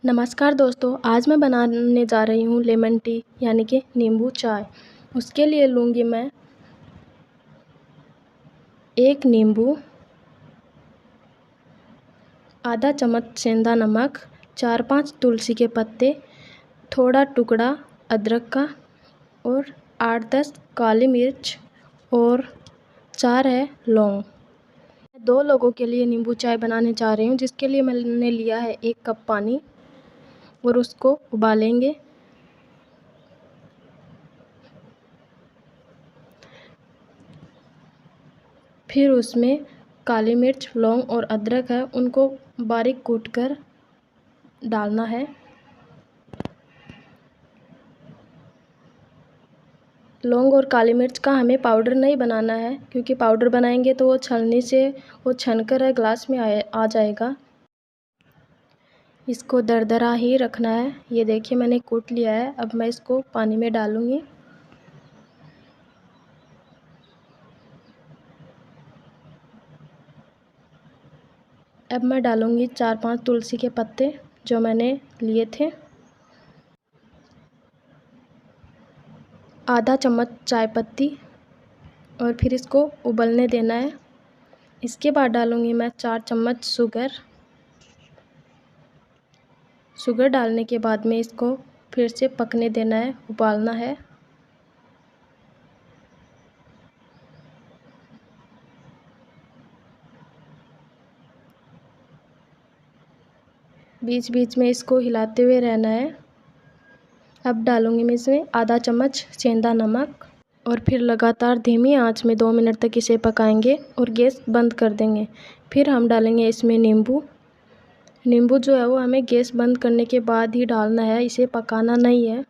नमस्कार दोस्तों, आज मैं बनाने जा रही हूँ लेमन टी यानी कि नींबू चाय। उसके लिए लूँगी मैं 1 नींबू, आधा चम्मच सेंधा नमक, 4-5 तुलसी के पत्ते, थोड़ा टुकड़ा अदरक का और 8-10 काली मिर्च और 4 है लौंग। मैं 2 लोगों के लिए नींबू चाय बनाने जा रही हूँ, जिसके लिए मैंने लिया है 1 कप पानी और उसको उबालेंगे। फिर उसमें काली मिर्च, लौंग और अदरक है, उनको बारीक कूटकर डालना है। लौंग और काली मिर्च का हमें पाउडर नहीं बनाना है, क्योंकि पाउडर बनाएंगे तो वो छलनी से वो छनकर ग्लास में आ जाएगा। इसको दरदरा ही रखना है। ये देखिए मैंने कूट लिया है। अब मैं इसको पानी में डालूँगी। अब मैं डालूँगी 4-5 तुलसी के पत्ते जो मैंने लिए थे, आधा चम्मच चाय पत्ती और फिर इसको उबलने देना है। इसके बाद डालूँगी मैं 4 चम्मच शुगर डालने के बाद में इसको फिर से पकने देना है, उबालना है। बीच बीच में इसको हिलाते हुए रहना है। अब डालूँगी मैं इसमें आधा चम्मच सेंधा नमक और फिर लगातार धीमी आंच में 2 मिनट तक इसे पकाएंगे और गैस बंद कर देंगे। फिर हम डालेंगे इसमें नींबू जो है वो हमें गैस बंद करने के बाद ही डालना है, इसे पकाना नहीं है।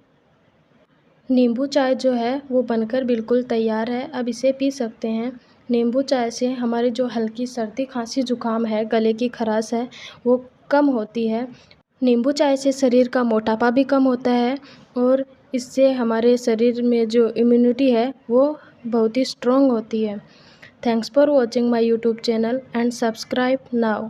नींबू चाय जो है वो बनकर बिल्कुल तैयार है। अब इसे पी सकते हैं। नींबू चाय से हमारी जो हल्की सर्दी खांसी जुकाम है, गले की खराश है, वो कम होती है। नींबू चाय से शरीर का मोटापा भी कम होता है और इससे हमारे शरीर में जो इम्यूनिटी है वो बहुत ही स्ट्रॉन्ग होती है। Thanks for watching my YouTube channel and subscribe now.